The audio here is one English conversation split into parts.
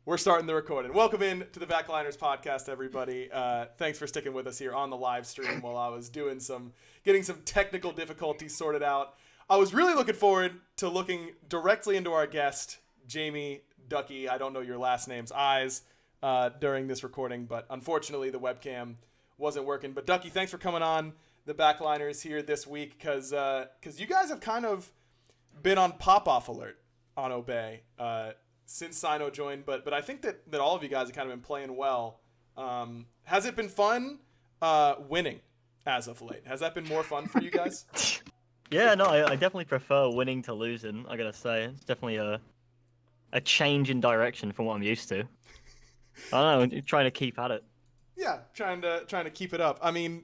We're starting the recording. Welcome in to the Backliners podcast, everybody. Thanks for sticking with us here on the live stream while I was getting some technical difficulties sorted out. I was really looking forward to looking directly into our guest, Jamie Duck3y. I don't know your last name's eyes during this recording, but unfortunately the webcam wasn't working. But Duck3y, thanks for coming on the Backliners here this week because you guys have kind of been on pop-off alert on Obey since Sino joined, but I think that all of you guys have kind of been playing well. Has it been fun winning as of late? Has that been more fun for you guys? Yeah, no, I definitely prefer winning to losing, I gotta say. It's definitely a change in direction from what I'm used to. I don't know, trying to keep at it. Yeah, trying to keep it up. I mean,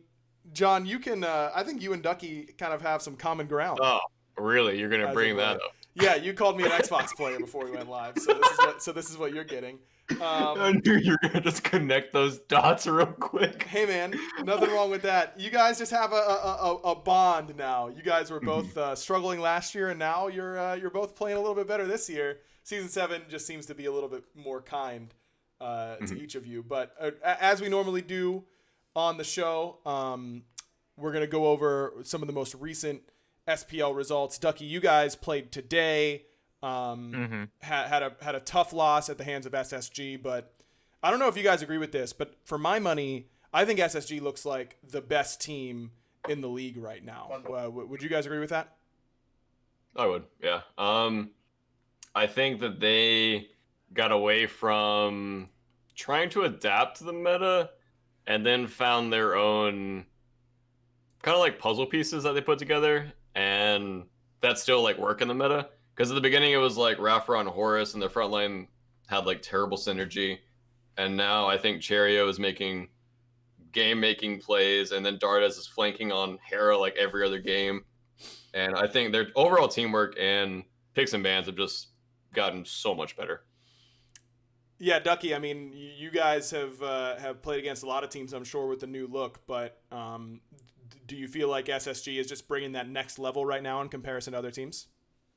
John, you can I think you and Duck3y kind of have some common ground. Oh, really? You're gonna bring that up? Yeah, you called me an Xbox player before we went live, so this is what you're getting. I knew you were gonna just connect those dots real quick. Hey man, nothing wrong with that. You guys just have a bond now. You guys were both struggling last year, and now you're both playing a little bit better this year. Season 7 just seems to be a little bit more kind to each of you. But as we normally do on the show, we're gonna go over some of the most recent SPL results. Duck3y, you guys played today. Had a tough loss at the hands of SSG, but I don't know if you guys agree with this, but for my money, I think SSG looks like the best team in the league right now. Would you guys agree with that? I would, yeah. I think that they got away from trying to adapt to the meta and then found their own kind of like puzzle pieces that they put together, and that still like work in the meta. Because at the beginning it was like Rafra and Horus, and the front line had like terrible synergy. And now I think Cherio is making game-making plays, and then Dardas is flanking on Hera like every other game. And I think their overall teamwork and picks and bans have just gotten so much better. Yeah, Duck3y, I mean, you guys have played against a lot of teams, I'm sure, with the new look, but do you feel like SSG is just bringing that next level right now in comparison to other teams?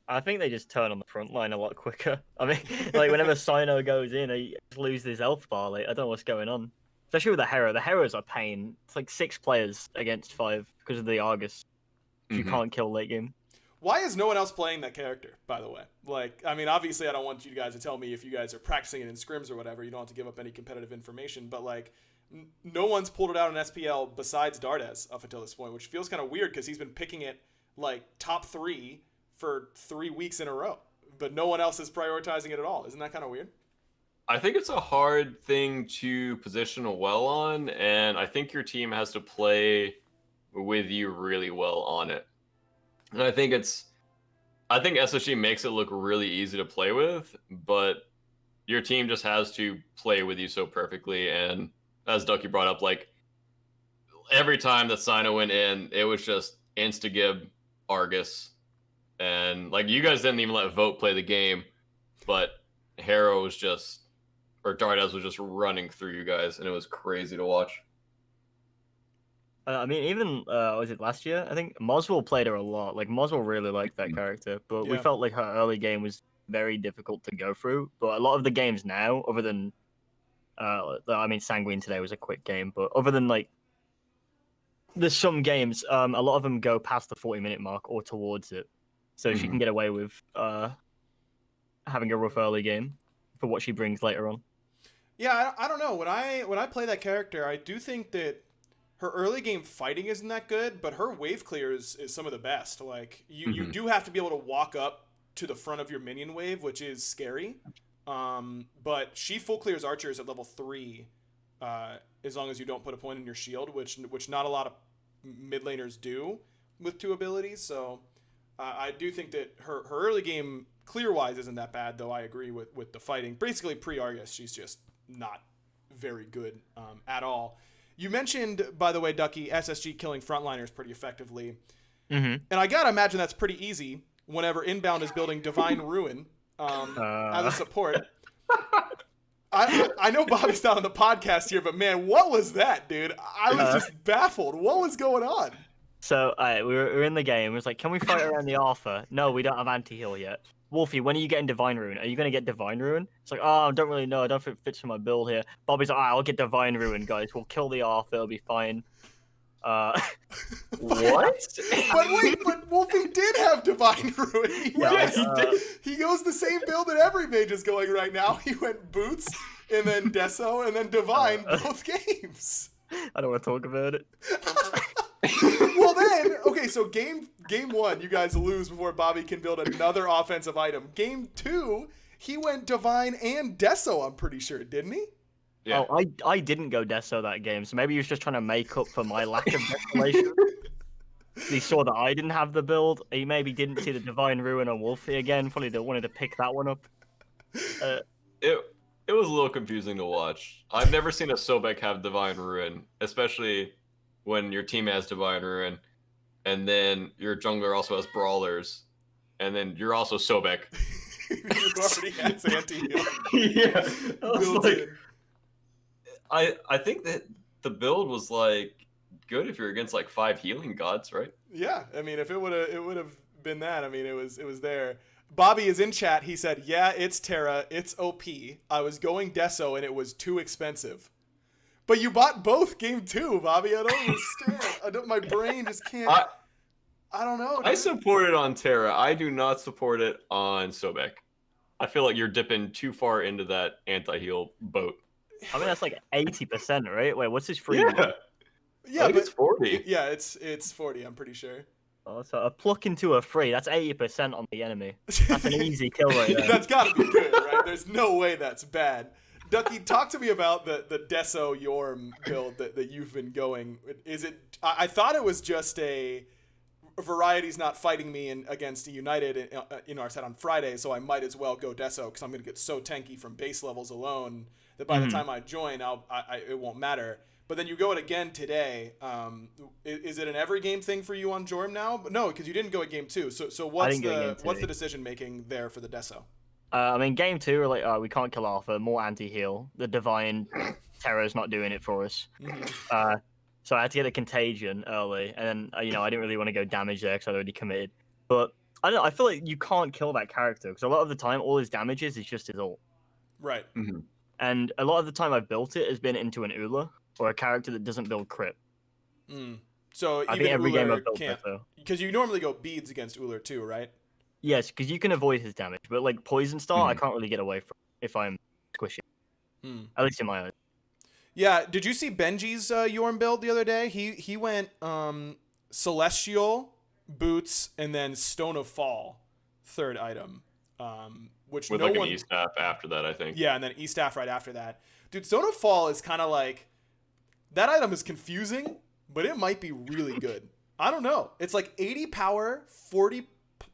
I think they just turn on the front line a lot quicker. I mean, like whenever Sino goes in, he just loses his health bar. Like, I don't know what's going on. Especially with the Hera. The Hera's a pain. It's like 6 players against 5 because of the Argus. You can't kill late game. Why is no one else playing that character, by the way? Like, I mean, obviously I don't want you guys to tell me if you guys are practicing it in scrims or whatever. You don't have to give up any competitive information. But, like, no one's pulled it out in SPL besides Dardas up until this point, which feels kind of weird because he's been picking it, like, top 3 for 3 weeks in a row, but no one else is prioritizing it at all. Isn't that kind of weird? I think it's a hard thing to position well on, and I think your team has to play with you really well on it. And I think SSG makes it look really easy to play with, but your team just has to play with you so perfectly. And as Duck3y brought up, like every time that Sino went in, it was just insta-gib Argus. And like you guys didn't even let Vote play the game, but Hera was just, or Dardas was just running through you guys, and it was crazy to watch. I mean, even was it last year? I think Moswell played her a lot. Like Moswell really liked that character, but we felt like her early game was very difficult to go through. But a lot of the games now, other than, I mean, Sanguine today was a quick game, but other than like, there's some games, a lot of them go past the 40-minute mark or towards it. So she can get away with having a rough early game for what she brings later on. Yeah, I don't know. When I play that character, I do think that her early game fighting isn't that good, but her wave clear is some of the best. Like you do have to be able to walk up to the front of your minion wave, which is scary. But she full clears archers at level 3, as long as you don't put a point in your shield, which not a lot of mid laners do with 2 abilities. So I do think that her early game clear-wise isn't that bad, though I agree with the fighting. Basically, pre-Argus, she's just not very good at all. You mentioned, by the way, Duck3y, SSG killing frontliners pretty effectively. And I gotta imagine that's pretty easy whenever Inbound is building Divine Ruin as a support. I know Bobby's not on the podcast here, but man, what was that, dude? I was just baffled. What was going on? So we were in the game. It was like, can we fight around the Alpha? No, we don't have anti-heal yet. Wolfie, when are you getting Divine Ruin? Are you going to get Divine Ruin? It's like, oh, I don't really know. I don't think it fits for my build here. Bobby's like, I'll get Divine Ruin, guys. We'll kill the Arthur. It'll be fine. What? But wait, but Wolfie did have Divine Ruin. He goes the same build that every mage is going right now. He went Boots, and then Deso, and then Divine both games. I don't want to talk about it. Well then, okay, so game 1, you guys lose before Bobby can build another offensive item. Game 2, he went Divine and Deso, I'm pretty sure, didn't he? Yeah. Oh, I didn't go Deso that game, so maybe he was just trying to make up for my lack of desolation. He saw that I didn't have the build. He maybe didn't see the Divine Ruin on Wolfie again. Probably wanted to pick that one up. It was a little confusing to watch. I've never seen a Sobek have Divine Ruin, especially when your team has Divine Ruin, and then your jungler also has Brawlers, and then you're also Sobek. You already has anti-heal. Yeah. I was Built like, in. I think that the build was like good if you're against like 5 healing gods, right? Yeah, I mean, if it would have been that, I mean, it was there. Bobby is in chat. He said, "Yeah, it's Terra. It's OP. I was going Deso, and it was too expensive." But you bought both game 2, Bobby. I don't understand. My brain just can't. I don't know. I support it on Terra. I do not support it on Sobek. I feel like you're dipping too far into that anti-heal boat. I mean, that's like 80%, right? Wait, what's his free? Yeah, Yeah, but it's 40. Yeah, it's 40. I'm pretty sure. Oh, so a pluck into a free. That's 80% on the enemy. That's an easy kill right there. That's got to be good, right? There's no way that's bad. Ducky, talk to me about the Deso Yorm build that you've been going. Is it? I thought it was just a Variety's not fighting me against United in our set on Friday, so I might as well go Deso because I'm going to get so tanky from base levels alone that by the time I join, it won't matter. But then you go it again today. Is it an every game thing for you on Jorm now? But no, because you didn't go at game 2. So what's the decision making there for the Deso? I mean, game 2, we're like, we can't kill Arthur. More anti-heal. The Divine Terror's not doing it for us. So I had to get a Contagion early, and then I didn't really want to go damage there because I'd already committed. But I don't know. I feel like you can't kill that character because a lot of the time, all his damage is just his ult. Right. Mm-hmm. And a lot of the time I've built it has been into an Ula or a character that doesn't build crit. So I think every game I've built can't, it, though. because you normally go beads against Uller too, right? Yes, because you can avoid his damage, but like Poison Star, I can't really get away from if I'm squishy. At least in my eyes. Yeah. Did you see Benji's Yorm build the other day? He went Celestial, Boots, and then Stone of Fall, third item. Which with no like one... an E-Staff after that, I think. Yeah, and then E-Staff right after that. Dude, Stone of Fall is kind of like... That item is confusing, but it might be really good. I don't know. It's like 80 power, 40...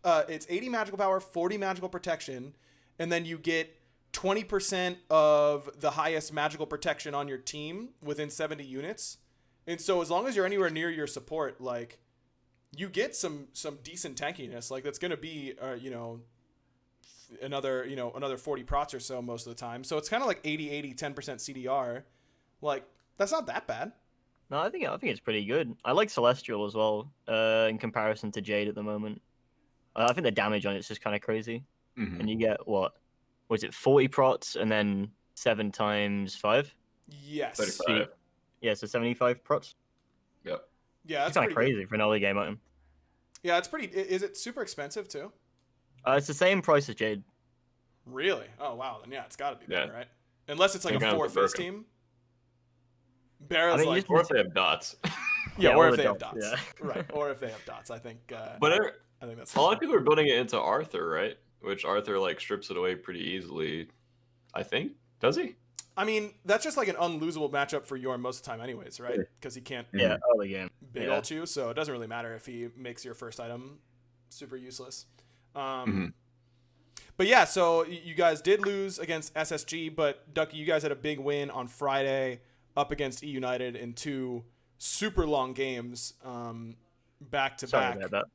it's 80 magical power, 40 magical protection, and then you get 20% of the highest magical protection on your team within 70 units. And so as long as you're anywhere near your support, like, you get some decent tankiness. Like, that's going to be, another 40 prots or so most of the time. So it's kind of like 80, 10% CDR. Like, that's not that bad. No, I think it's pretty good. I like Celestial as well, in comparison to Jade at the moment. I think the damage on it's just kind of crazy. And you get, what was it, 40 prots and then 7 times 5? Yes. 35. Yeah, so 75 prots. Yep. Yeah, that's kind of crazy for an early game item. Yeah, it's pretty... Is it super expensive too? It's the same price as Jade. Really? Oh, wow. Then yeah, it's got to be better, right? Unless it's like a 4-face team. BaRRa's like... Or if they have dots. Yeah, or if they have dots. Yeah. Right, or if they have dots. I think that's... A lot of people are building it into Arthur, right? Which Arthur, like, strips it away pretty easily, I think. Does he? I mean, that's just like an unlosable matchup for Yorm most of the time anyways, right? Because he can't early game. big ult you, so it doesn't really matter if he makes your first item super useless. But yeah, so you guys did lose against SSG, but Ducky, you guys had a big win on Friday up against E United in 2 super long games back to back. Sorry about that.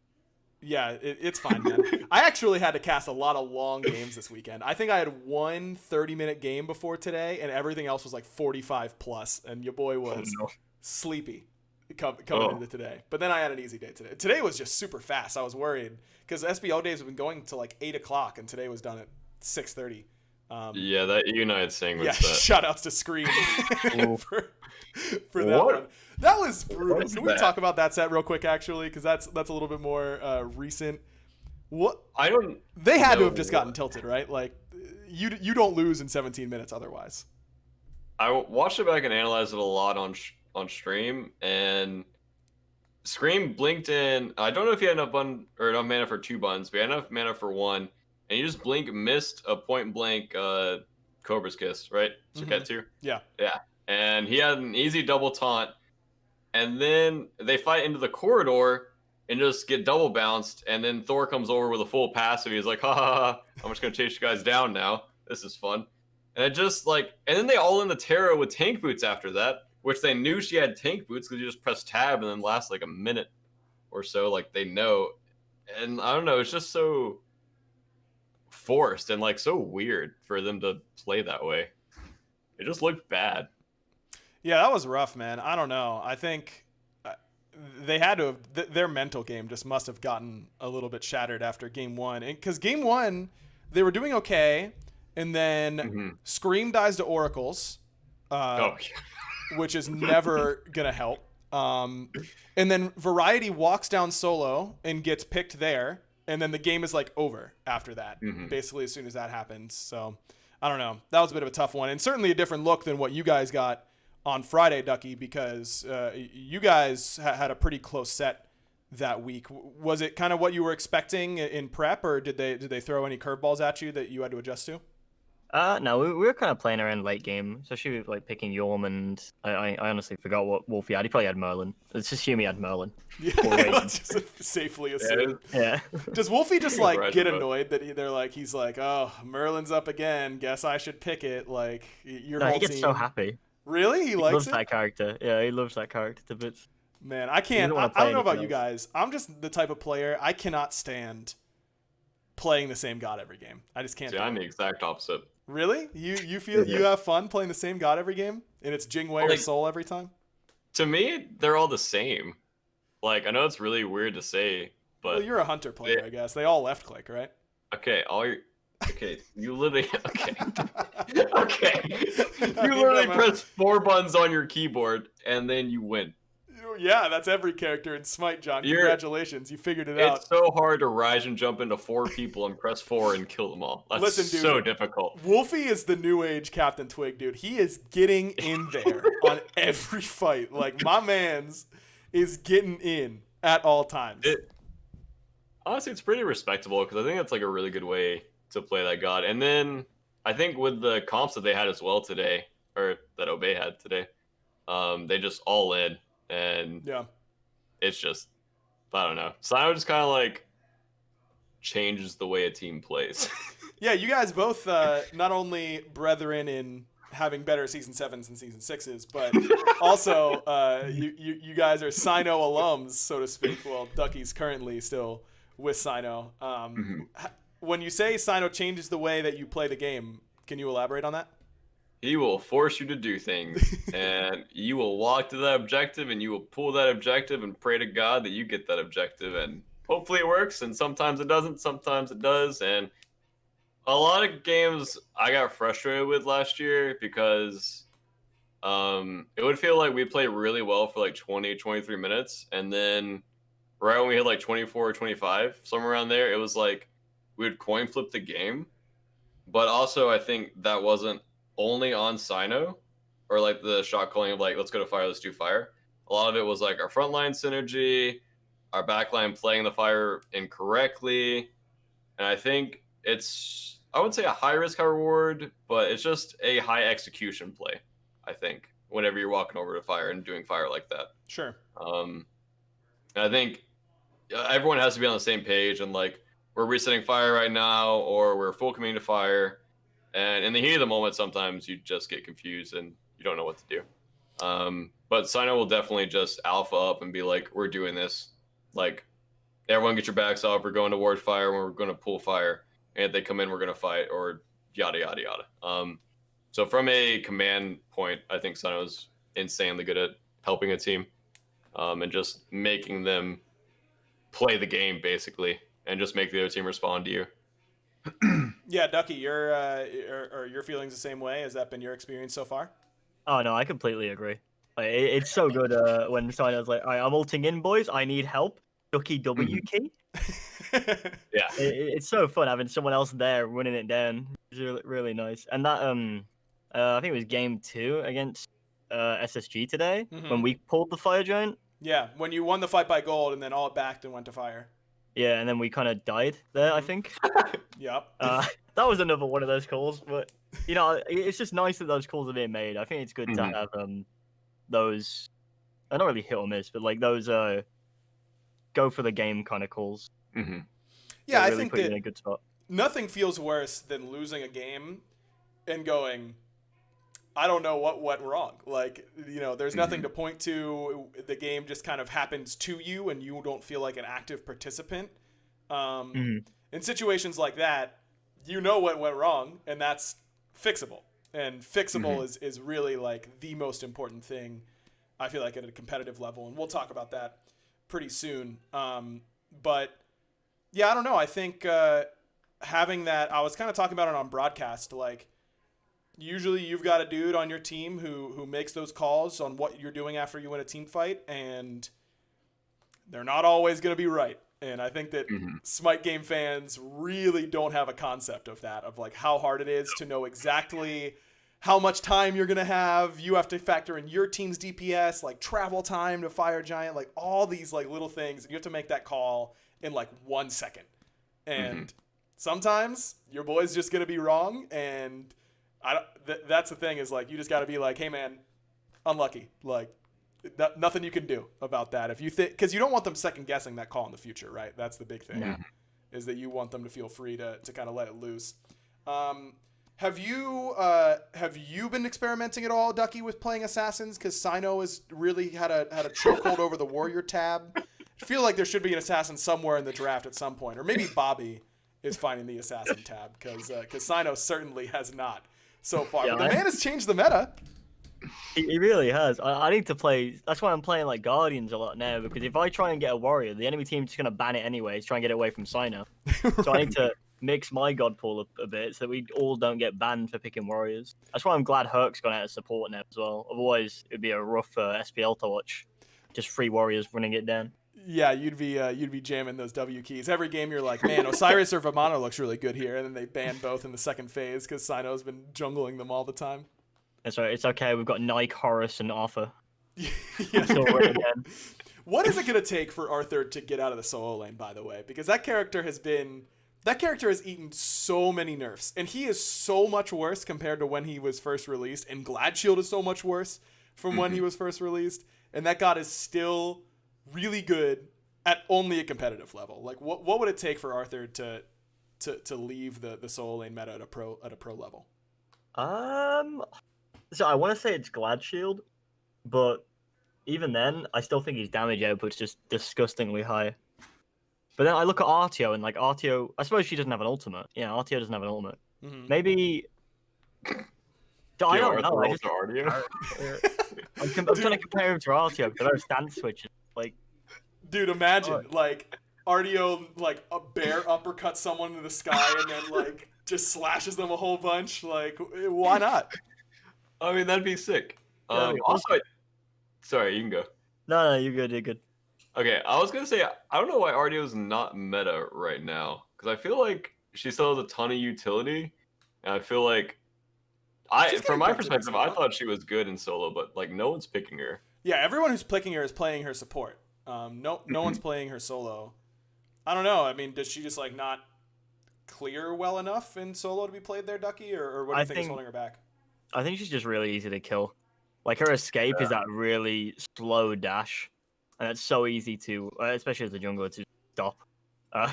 Yeah, it's fine, man. I actually had to cast a lot of long games this weekend. I think I had one 30-minute game before today, and everything else was like 45 plus, and your boy was sleepy. coming into today. But then I had an easy day today. Today was just super fast. I was worried because SPL days have been going to like 8 o'clock, and today was done at 6:30. Yeah, that United thing was shout outs to Scream for that one. That was brutal. Can we talk about that set real quick, actually? Because that's a little bit more recent. What? They had to have just gotten tilted, right? Like, you don't lose in 17 minutes otherwise. I watched it back and analyzed it a lot on stream, and Scream blinked in. I don't know if he had enough mana for 2 buns, but he had enough mana for 1, and you just missed a point blank Cobra's Kiss, right? Suketsu? Yeah. Yeah. And he had an easy double taunt, and then they fight into the corridor and just get double bounced, and then Thor comes over with a full passive. He's like, ha ha ha, I'm just gonna chase you guys down now. This is fun. And it just and then they all in the Terra with tank boots after that, which they knew she had tank boots because you just press tab and then last like a minute or so, like they know. And I don't know, it's just so forced and like so weird for them to play that way. It just looked bad. Yeah, that was rough, man. I don't know. I think they had to have, their mental game just must have gotten a little bit shattered after game 1. Because game 1, they were doing okay, and then Scream dies to Oracles, which is never going to help. And then Variety walks down solo and gets picked there, and then the game is like over after that, basically as soon as that happens. So I don't know. That was a bit of a tough one, and certainly a different look than what you guys got on Friday, Ducky, because you guys had a pretty close set that week. Was it kind of what you were expecting in prep, or did they throw any curveballs at you that you had to adjust to? No, we were kind of playing around late game, especially with like picking Yorm, and I honestly forgot what Wolfie had. He probably had Merlin. Let's just assume he had Merlin. Yeah, let's just safely assume. Yeah. Does Wolfie just like get annoyed that he's like, oh, Merlin's up again. Guess I should pick it. Like your whole he gets team. so happy. Really, he loves it? That character. Yeah, he loves that character to bits. Man, I can't. I don't know about you guys. I'm just the type of player I cannot stand playing the same god every game. I just can't. See, I'm the exact opposite. Really? You feel you have fun playing the same god every game, and it's Jingwei or Soul every time? To me, they're all the same. Like, I know it's really weird to say, but well, you're a hunter player, I guess. They all left click, right? Okay, you literally okay. You literally press 4 buttons on your keyboard and then you win. Yeah, that's every character in Smite, John. Congratulations, you figured it out. It's so hard to rise and jump into 4 people and press 4 and kill them all. That's so difficult. Wolfie is the new age Captain Twig, dude. He is getting in there on every fight. Like, my man's is getting in at all times. Honestly, it's pretty respectable because I think that's like a really good way to play that god. And then I think with the comps that they had as well today, or that Obey had today, they just all in. And it's just, I don't know. Sino just kind of like changes the way a team plays. Yeah, you guys both not only brethren in having better season 7s than season 6s, but also you guys are Sino alums, so to speak. Well, Ducky's currently still with Sino. When you say Sino changes the way that you play the game, can you elaborate on that? He will force you to do things, and you will walk to that objective, and you will pull that objective and pray to God that you get that objective, and hopefully it works, and sometimes it doesn't, sometimes it does, and a lot of games I got frustrated with last year because it would feel like we played really well for like 20, 23 minutes, and then right when we hit like 24 or 25, somewhere around there, it was like we would coin flip the game, but also I think that wasn't only on Sino, or like the shot calling of like, let's go to fire, let's do fire. A lot of it was like our frontline synergy, our backline playing the fire incorrectly. And I think it's, I would say a high risk, high reward, but it's just a high execution play, I think, whenever you're walking over to fire and doing fire like that. Sure. I think everyone has to be on the same page, and like, we're resetting fire right now, or we're full committing to fire. And in the heat of the moment, sometimes you just get confused and you don't know what to do. But Sino will definitely just alpha up and be like, we're doing this. Like, everyone get your backs off. We're going to ward fire when we're going to pull fire. And if they come in, we're going to fight, or yada, yada, yada. So from a command point, I think Sino's insanely good at helping a team. and just making them play the game basically, and just make the other team respond to you. Yeah, Ducky, are your feelings the same way? Has that been your experience so far? Oh no, I completely agree. Like, it's so good when someone's like, "All right, I'm ulting in, boys. I need help." Duck3y key. Yeah. It's so fun having someone else there running it down. It's really, really nice. And that I think it was game 2 against SSG today when we pulled the fire giant. Yeah, when you won the fight by gold and then all backed and went to fire. Yeah, and then we kind of died there, I think. Yep. That was another one of those calls, but you know, it's just nice that those calls are being made. I think it's good to have those, not really hit or miss, but like those go for the game kind of calls. Yeah, really I think put you that in a good spot. Nothing feels worse than losing a game and going, I don't know what went wrong. Like, you know, there's nothing to point to. The game just kind of happens to you and you don't feel like an active participant. In situations like that, you know what went wrong, and that's fixable. And fixable is really like the most important thing, I feel like, at a competitive level. And we'll talk about that pretty soon. But yeah, I don't know. I think having that, I was kind of talking about it on broadcast, like, usually you've got a dude on your team who makes those calls on what you're doing after you win a team fight, and they're not always going to be right. And I think that Smite game fans really don't have a concept of that, of like how hard it is to know exactly how much time you're going to have. You have to factor in your team's DPS, like travel time to fire giant, like all these like little things. And you have to make that call in like 1 second. And sometimes your boy's just going to be wrong, and that's the thing, is like you just got to be like, hey man, unlucky, like nothing you can do about that. If you think, because you don't want them second guessing that call in the future, right? That's the big thing, is that you want them to feel free to kind of let it loose. Have you been experimenting at all, Ducky, with playing assassins? Because Sino has really had a chokehold over the warrior tab. I feel like there should be an assassin somewhere in the draft at some point, or maybe Bobby is finding the assassin tab, because Sino certainly has not so far. Yeah, but the man has changed the meta. He really has. I need to play. That's why I'm playing like Guardians a lot now, because if I try and get a warrior, the enemy team's just gonna ban it anyways, try and get it away from Sino. Right. So I need to mix my god pool a bit so that we all don't get banned for picking warriors. That's why I'm glad Herc's gone out of support now as well. Otherwise, it'd be a rough SPL to watch. Just 3 warriors running it down. Yeah, you'd be jamming those W keys every game. You're like, man, Osiris or Vamana looks really good here, and then they ban both in the second phase because Sino's been jungling them all the time. That's right. It's okay. We've got Nike, Horus, and Arthur. Yeah. What is it going to take for Arthur to get out of the solo lane, by the way? Because that character has eaten so many nerfs, and he is so much worse compared to when he was first released, and Gladshield is so much worse from when he was first released, and that god is still really good at only a competitive level. Like, what would it take for Arthur to leave the solo lane meta at a pro level? So I want to say it's Gladshield, but even then, I still think his damage output's just disgustingly high. But then I look at Artio, and like Artio, I suppose she doesn't have an ultimate. Yeah, Artio doesn't have an ultimate. Maybe. I don't know. I'm trying to compare him to Artio because I have stance switches. Like, dude, imagine like Artio like a bear uppercuts someone in the sky and then like just slashes them a whole bunch. Like, why not? I mean, that'd be sick. Also, sorry, you can go. No, you're good. You're good. Okay, I was gonna say I don't know why Ardio's not meta right now, because I feel like she still has a ton of utility, and I feel like from my perspective, I thought she was good in solo, but like no one's picking her. Yeah, everyone who's picking her is playing her support. No one's playing her solo. I don't know. I mean, does she just like not clear well enough in solo to be played there, Ducky, or what do you think is holding her back? I think she's just really easy to kill. Like, her escape is that really slow dash, and it's so easy to, especially as a jungler, to stop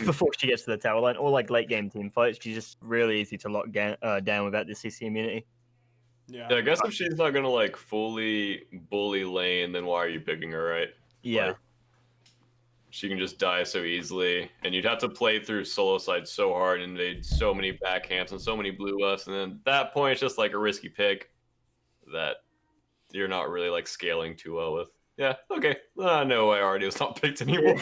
before she gets to the tower line, or like late game team fights. She's just really easy to lock down without the CC immunity. Yeah, I guess if she's not gonna like fully bully lane, then why are you picking her, right? Yeah. Like, she can just die so easily, and you'd have to play through solo side so hard and invade so many backcamps and so many blue buffs, and then at that point it's just like a risky pick that you're not really like scaling too well with. Yeah, okay. I know why Ardio's not picked anymore.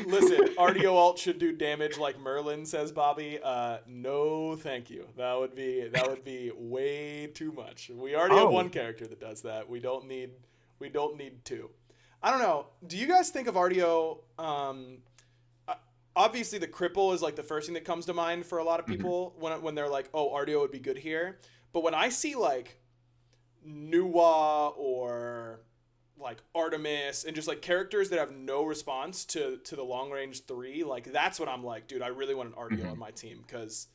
Listen, Ardio ult should do damage like Merlin, says Bobby. No, thank you. That would be way too much. We already have one character that does that. We don't need two. I don't know. Do you guys think of Ardio? Obviously, the cripple is like the first thing that comes to mind for a lot of people when they're like, "Oh, Ardio would be good here." But when I see like Nuwa or like Artemis and just like characters that have no response to the long range 3, like that's when I'm like, dude, I really want an Ardio on my team, because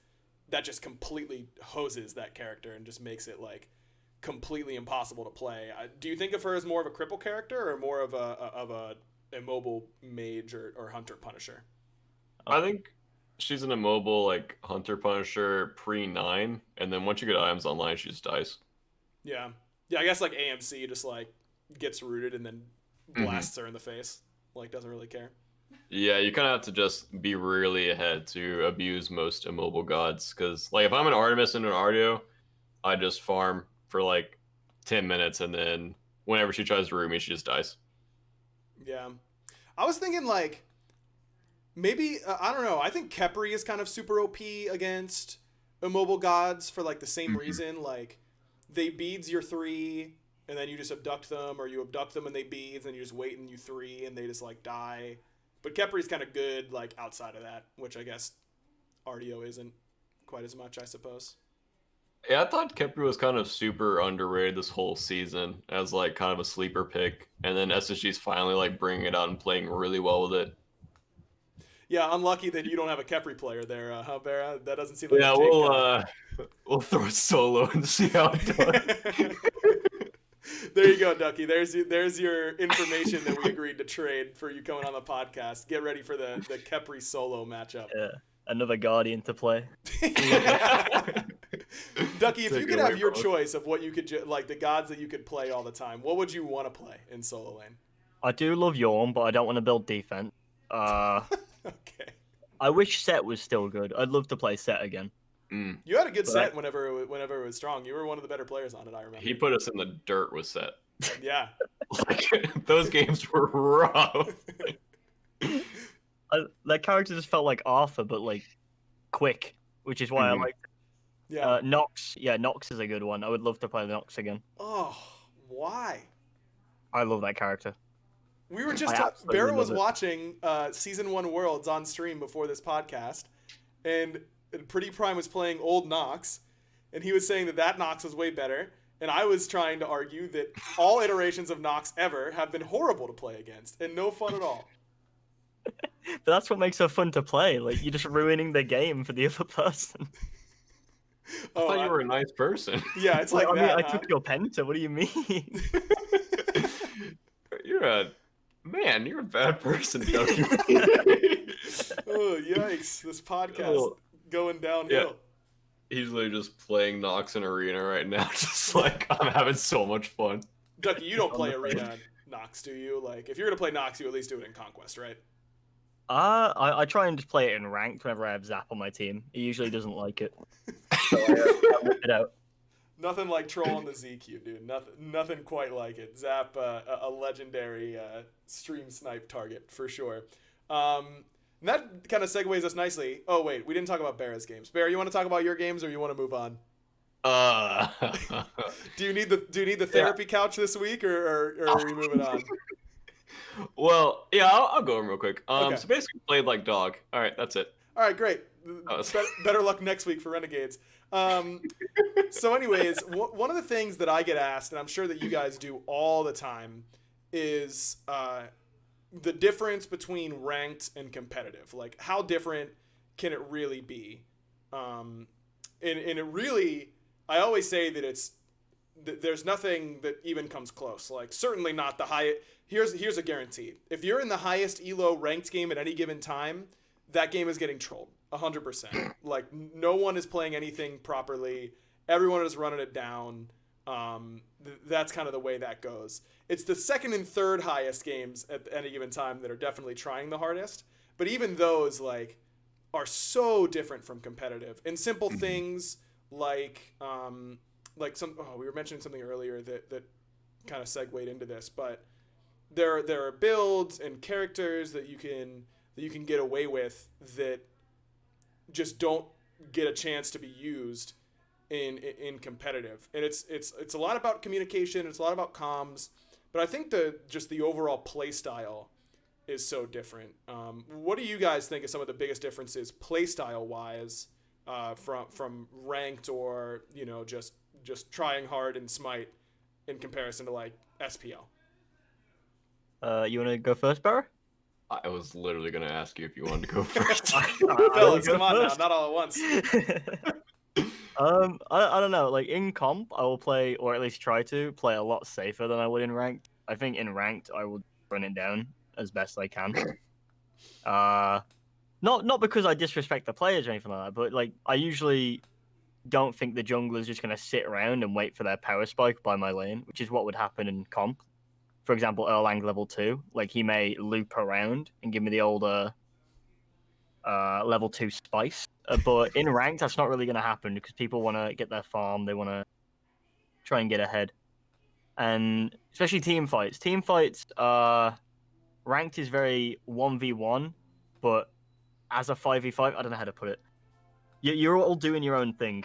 that just completely hoses that character and just makes it like completely impossible to play. Do you think of her as more of a cripple character or more of a immobile mage or hunter punisher? I think she's an immobile like hunter punisher pre-9, and then once you get items online, she just dies. Yeah, I guess like AMC just like gets rooted and then blasts her in the face, like doesn't really care. Yeah, you kind of have to just be really ahead to abuse most immobile gods, because like if I'm an Artemis and an Ardio, I just farm for like 10 minutes, and then whenever she tries to root me, she just dies. Yeah, I was thinking like maybe I don't know. I think Khepri is kind of super OP against immobile gods for like the same reason. Like they beads your 3, and then you just abduct them, or you abduct them and they beads, and you just wait and you 3 and they just like die. But Khepri's kind of good like outside of that, which I guess Ardio isn't quite as much, I suppose. Yeah, I thought Khepri was kind of super underrated this whole season as like kind of a sleeper pick, and then SSG's finally like bringing it out and playing really well with it. Yeah, unlucky that you don't have a Khepri player there, huh, BaRRa? That doesn't seem like yeah, a Jake we'll throw it solo and see how it does. There you go, Ducky. There's your information that we agreed to trade for you coming on the podcast. Get ready for the Khepri solo matchup. Yeah, another Guardian to play. Ducky, if you could have your choice of what you could like the gods that you could play all the time, what would you want to play in solo lane? I do love Yorm, but I don't want to build defense. Okay. I wish Set was still good. I'd love to play Set again. You had a good set whenever it was strong. You were one of the better players on it, I remember. He put us in the dirt with Set. Yeah. Like, those games were rough. That character just felt like Arthur, but like quick, which is why I liked it. Yeah. Nox. Yeah, Nox is a good one. I would love to play Nox again. Oh, why? I love that character. We were just BaRRa was watching Season 1 Worlds on stream before this podcast, and Pretty Prime was playing old Nox, and he was saying that Nox was way better, and I was trying to argue that all iterations of Nox ever have been horrible to play against, and no fun at all. But that's what makes her fun to play. Like, you're just ruining the game for the other person. I thought you were a nice person. Yeah, it's like that. I took your penta. What do you mean? You're a bad person, Ducky. Oh, yikes. This podcast going downhill. Yeah. He's literally just playing Nox in Arena right now. Just like, I'm having so much fun. Ducky, you don't play Arena Nox, do you? Like, if you're going to play Nox, you at least do it in Conquest, right? I try and just play it in ranked whenever I have Zap on my team. He usually doesn't like it. So I whip it out. Nothing like trolling the ZQ, dude. Nothing quite like it. Zap, a legendary stream snipe target, for sure. And that kind of segues us nicely. Oh, wait, we didn't talk about BaRRa's games. BaRRa, you want to talk about your games, or you want to move on? Do you need the therapy couch this week, or are we moving on? Well, yeah, I'll go in real quick. Okay. So basically played like dog. All right, that's it. All right, great. Better luck next week for Renegades. So anyways, one of the things that I get asked, and I'm sure that you guys do all the time, is the difference between ranked and competitive. Like, how different can it really be? And it really, I always say that there's nothing that even comes close. Like, certainly not the highest. Here's a guarantee. If you're in the highest elo ranked game at any given time, that game is getting trolled 100%. Like, no one is playing anything properly. Everyone is running it down. That's kind of the way that goes. It's the second and third highest games at any given time that are definitely trying the hardest. But even those like are so different from competitive. And simple things like we were mentioning something earlier that kind of segued into this, but there are builds and characters that you can get away with that just don't get a chance to be used in competitive. And it's a lot about communication, it's a lot about comms, but I think the overall play style is so different. What do you guys think are some of the biggest differences play style wise from ranked or just trying hard in Smite in comparison to like SPL? You want to go first, BaRRa? I was literally gonna ask you if you wanted to go first. Fellas, come on now, not all at once. I don't know. Like in comp, I will play, or at least try to play a lot safer than I would in ranked. I think in ranked, I would run it down as best I can. Not because I disrespect the players or anything like that, but like I usually don't think the jungler's just gonna sit around and wait for their power spike by my lane, which is what would happen in comp. For example, Erlang level 2, like he may loop around and give me the older level 2 spice. But in ranked, that's not really going to happen because people want to get their farm. They want to try and get ahead. And especially team fights. Team fights, ranked is very 1v1, but as a 5v5, I don't know how to put it. You're all doing your own thing.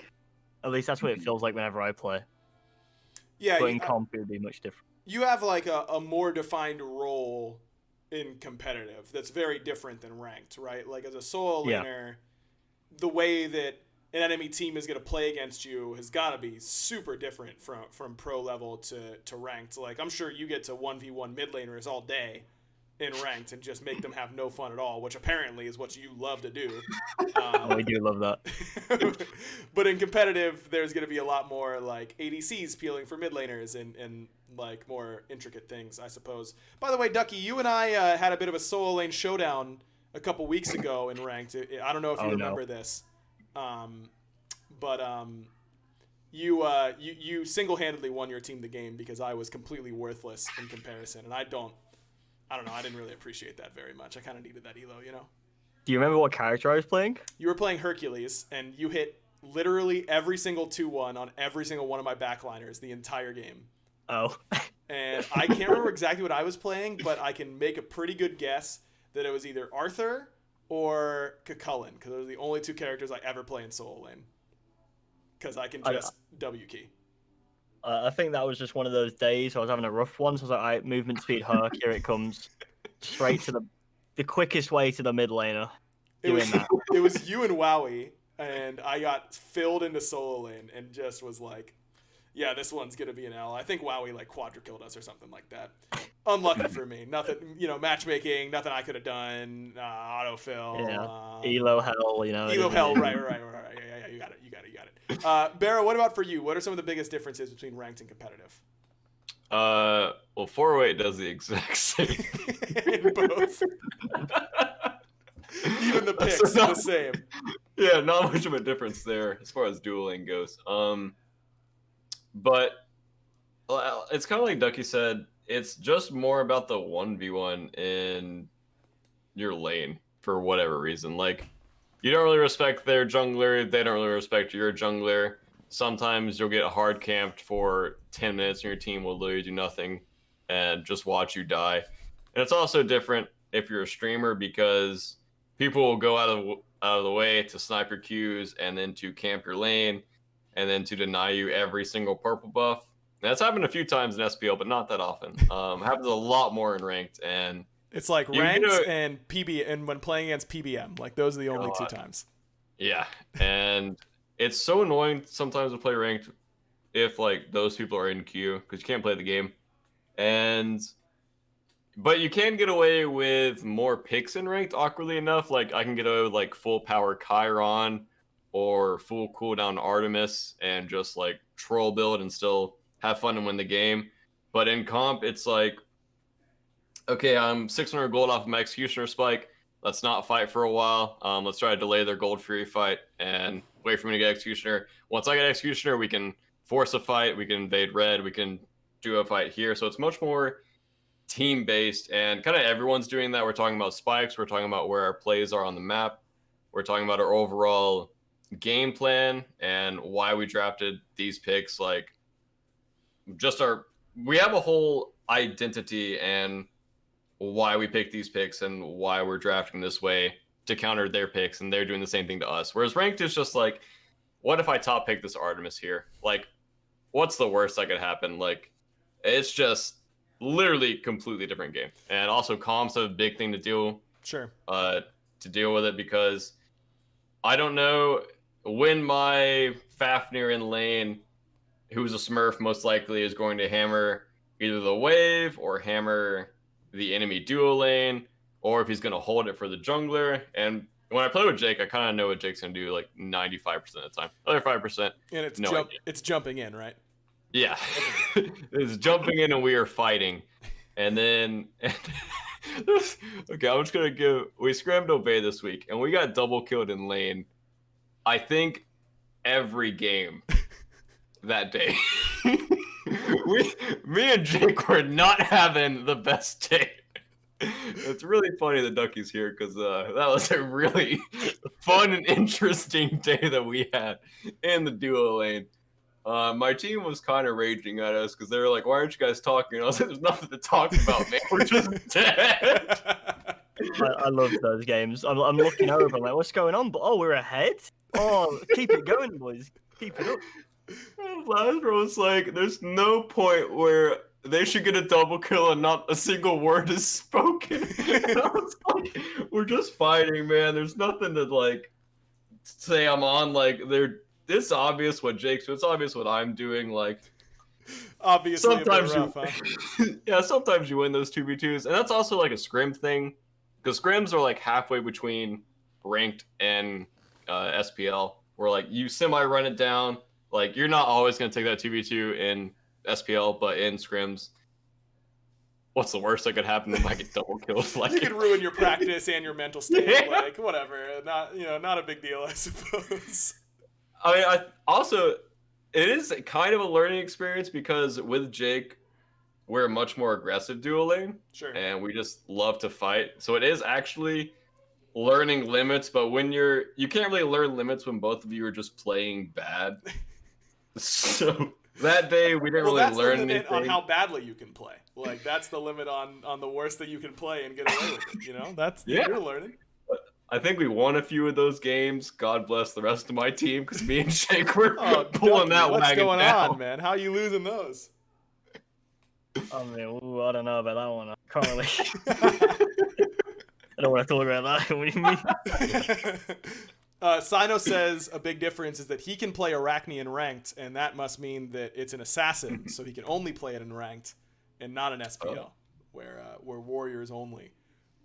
At least that's what it feels like whenever I play. Yeah, but in comp, it would be much different. You have like a more defined role in competitive that's very different than ranked, right? Like as a solo laner, the way that an enemy team is going to play against you has got to be super different from pro level to ranked. Like I'm sure you get to 1v1 mid laners all day in ranked and just make them have no fun at all, which apparently is what you love to do. I do love that. But in competitive, there's going to be a lot more like ADCs peeling for mid laners and like more intricate things, I suppose. By the way, Ducky, you and I had a bit of a solo lane showdown a couple weeks ago in ranked. I don't know if you remember this, but you single-handedly won your team the game because I was completely worthless in comparison, and I don't know. I didn't really appreciate that very much. I kind of needed that elo, you know? Do you remember what character I was playing? You were playing Hercules, and you hit literally every single 2-1 on every single one of my backliners the entire game. Oh. And I can't remember exactly what I was playing, but I can make a pretty good guess that it was either Arthur or Cucullin, because those are the only two characters I ever play in solo lane. Because I can just W key. I think that was just one of those days I was having a rough one, so I was like, all right, movement speed Herc, here it comes. Straight to the quickest way to the mid laner. It was you and Wowie, and I got filled into solo lane and just was like, yeah, this one's going to be an L. I think Wowie like quadra-killed us or something like that. Unlucky for me. Nothing, matchmaking, nothing I could have done. Autofill. Yeah. Elo hell, Elo hell, right. Yeah, you got it. BaRRa, what about for you? What are some of the biggest differences between ranked and competitive? Well, 408 does the exact same thing. In both. Even the picks are the same. Yeah, not much of a difference there as far as dueling goes. But it's kind of like Ducky said, it's just more about the 1v1 in your lane for whatever reason. Like, you don't really respect their jungler, they don't really respect your jungler. Sometimes you'll get hard camped for 10 minutes and your team will literally do nothing and just watch you die. And it's also different if you're a streamer because people will go out of the way to snipe your Qs and then to camp your lane and then to deny you every single purple buff. And that's happened a few times in SPL, but not that often. Happens a lot more in ranked, and it's like ranked and PB, and when playing against PBM, like those are the only two times. Yeah, and it's so annoying sometimes to play ranked if like those people are in queue because you can't play the game, but you can get away with more picks in ranked. Awkwardly enough, like I can get away with like full power Chiron or full cooldown Artemis and just like troll build and still have fun and win the game. But in comp, it's like, okay, I'm 600 gold off of my Executioner spike. Let's not fight for a while. Let's try to delay their Gold Fury fight and wait for me to get Executioner. Once I get Executioner, we can force a fight. We can invade red. We can do a fight here. So it's much more team-based, and kind of everyone's doing that. We're talking about spikes. We're talking about where our plays are on the map. We're talking about our overall game plan and why we drafted these picks. Like, we have a whole identity and why we pick these picks and why we're drafting this way to counter their picks, and they're doing the same thing to us. Whereas ranked is just like, what if I top pick this Artemis here? Like, what's the worst that could happen? Like, it's just literally completely different game. And also comms have a big thing to deal with it, because I don't know when my Fafnir in lane, who's a Smurf, most likely is going to hammer either the wave or hammer the enemy duo lane, or if he's going to hold it for the jungler. And when I play with Jake, I kind of know what Jake's going to do like 95% of the time. Other 5%, and it's jumping in, right? Yeah. It's jumping in and we are fighting. And then... okay, I'm just going to give... We scrammed Obey this week, and we got double killed in lane, I think, every game that day. Me and Jake were not having the best day. It's really funny that Ducky's here, because that was a really fun and interesting day that we had in the duo lane. My team was kind of raging at us because they were like, "Why aren't you guys talking?" And I was like, "There's nothing to talk about, man. We're just dead." I love those games. I'm looking over, I'm like, what's going on? But we're ahead. Oh, keep it going, boys. Keep it up. Lazarus was like, "There's no point where they should get a double kill and not a single word is spoken." And I was like, "We're just fighting, man. There's nothing to like say I'm on. Like, it's obvious what Jake's doing. It's obvious what I'm doing. Like, obviously, sometimes rough, huh? yeah, sometimes you win those 2v2s, and that's also like a scrim thing, because scrims are like halfway between ranked and SPL, where like you semi run it down. Like, you're not always gonna take that 2v2 in SPL, but in scrims, what's the worst that could happen if I get double killed? Like, you could ruin your practice and your mental state. Yeah. Like, whatever. Not a big deal, I suppose. I mean, also, it is kind of a learning experience, because with Jake, we're a much more aggressive duo lane. Sure. And we just love to fight. So it is actually learning limits, but when you can't really learn limits when both of you are just playing bad. So that day we didn't really learn the limit anything. on how badly you can play. Like, that's the limit on the worst that you can play and get away with it. You know, that's you're learning. I think we won a few of those games. God bless the rest of my team, because me and Jake were pulling that wagon What's going down. on, man? How are you losing those? I mean, I don't know about that one. I can't really. I don't want to talk about that. What do you mean? Sino says a big difference is that he can play Arachne in ranked, and that must mean that it's an assassin, so he can only play it in ranked and not an SPL, where warriors only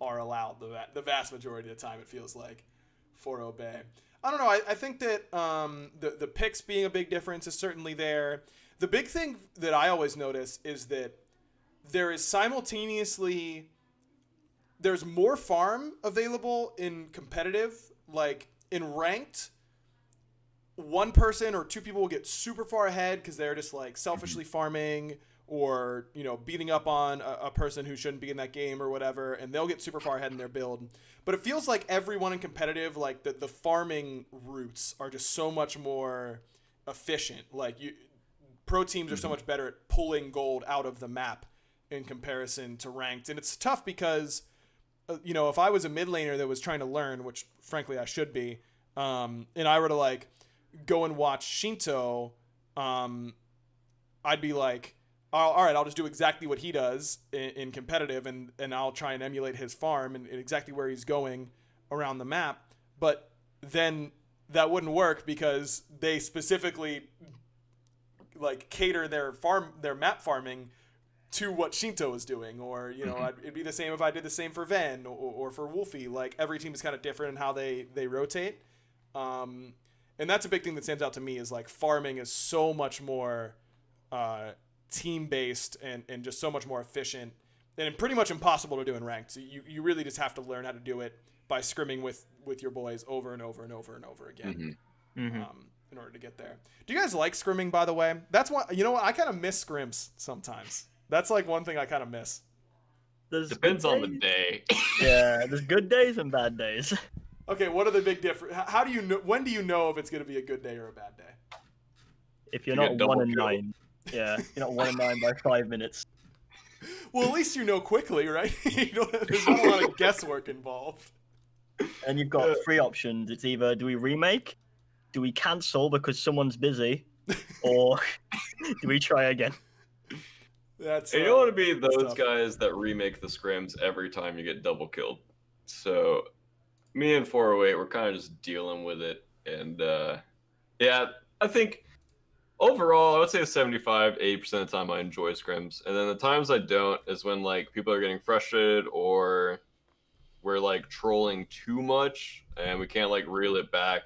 are allowed the vast majority of the time, it feels like, for Obey. I don't know. I think that the picks being a big difference is certainly there. The big thing that I always notice is that there is simultaneously... There's more farm available in competitive. Like, in ranked, one person or two people will get super far ahead because they're just, like, selfishly farming or, beating up on a person who shouldn't be in that game or whatever, and they'll get super far ahead in their build. But it feels like everyone in competitive, like, the farming routes are just so much more efficient. Like, pro teams are so much better at pulling gold out of the map in comparison to ranked. And it's tough because... if I was a mid laner that was trying to learn, which frankly I should be, and I were to like go and watch Shinto, I'd be like, all right, I'll just do exactly what he does in competitive, and I'll try and emulate his farm and exactly where he's going around the map. But then that wouldn't work because they specifically like cater their map farming to what Shinto is doing, or it'd be the same if I did the same for Ven or for Wolfie. Like, every team is kind of different in how they rotate, and that's a big thing that stands out to me is like farming is so much more team based and just so much more efficient and pretty much impossible to do in ranked. So you really just have to learn how to do it by scrimming with your boys over and over and over and over again. In order to get there. Do you guys like scrimming, by the way? That's what I kind of miss scrims sometimes. That's like one thing I kind of miss. Depends on the day. Yeah, there's good days and bad days. Okay, what are the big difference? How do you know? When do you know if it's going to be a good day or a bad day? If you're not 1-9, yeah, you're not 1-9 by 5 minutes. Well, at least you know quickly, right? There's not a lot of guesswork involved. And you've got three options. It's either do we remake, do we cancel because someone's busy, or do we try again? That's you don't want to be those tough. guys that remake the scrims every time you get double killed. So me and 408, we're kind of just dealing with it. And yeah, I think overall, I would say 75-80% of the time I enjoy scrims. And then the times I don't is when like people are getting frustrated or we're like trolling too much and we can't like reel it back.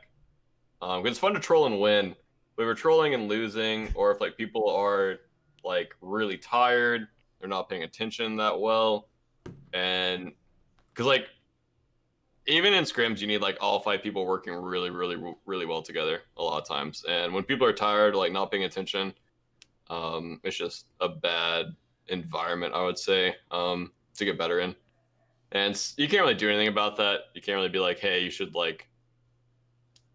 Because it's fun to troll and win. But if we're trolling and losing, or if like people are like really tired, they're not paying attention that well, and because like even in scrims you need like all 5 people working really well together a lot of times, and when people are tired, like not paying attention, it's just a bad environment, I would say, to get better in. And you can't really do anything about that. You can't really be like, hey, you should like,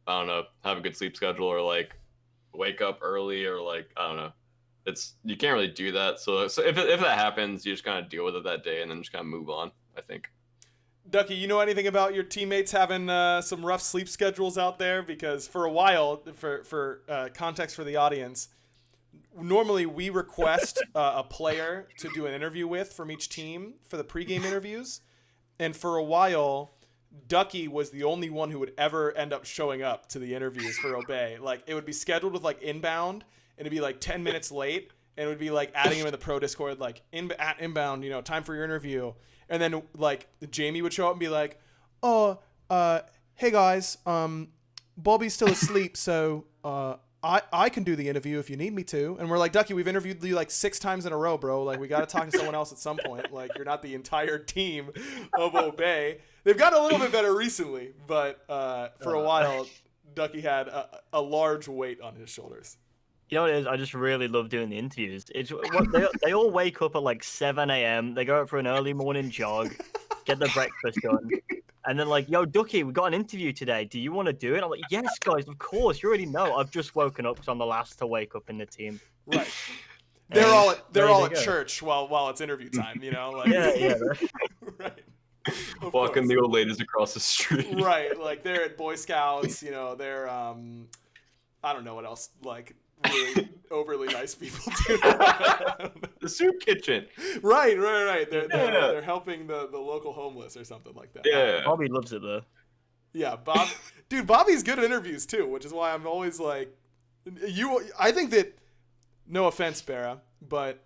I don't know, have a good sleep schedule, or like wake up early, or like, I don't know. You can't really do that. So if that happens, you just kind of deal with it that day and then just kind of move on, I think. Ducky, you know anything about your teammates having some rough sleep schedules out there? Because for a while, for context for the audience, normally we request a player to do an interview with from each team for the pregame interviews. And for a while, Ducky was the only one who would ever end up showing up to the interviews for Obey. Like, it would be scheduled with like inbound, and it'd be like 10 minutes late, and it would be like adding him in the pro Discord, like at inbound, time for your interview. And then like Jamie would show up and be like, "Oh, hey guys, Bobby's still asleep, so I can do the interview if you need me to." And we're like, "Ducky, we've interviewed you like 6 times in a row, bro. Like, we got to talk to someone else at some point. Like, you're not the entire team of Obey." They've gotten a little bit better recently, but for a while, Ducky had a large weight on his shoulders. You know what it is? I just really love doing the interviews. It's they all wake up at like 7 a.m. They go out for an early morning jog, get their breakfast done, and then like, "Yo, Ducky, we got an interview today. Do you want to do it?" I'm like, "Yes, guys, of course. You already know. I've just woken up because I'm the last to wake up in the team." Right. They're all at church while it's interview time. Like yeah. Right. Walking the old ladies across the street. Right. Like they're at Boy Scouts. They're I don't know what else like. Really overly nice people do. The soup kitchen. Right. They're helping the local homeless or something like that. Yeah. Bobby loves it though. Yeah, Bobby's good at interviews too, which is why I'm always like, I think that, no offense, BaRRa, but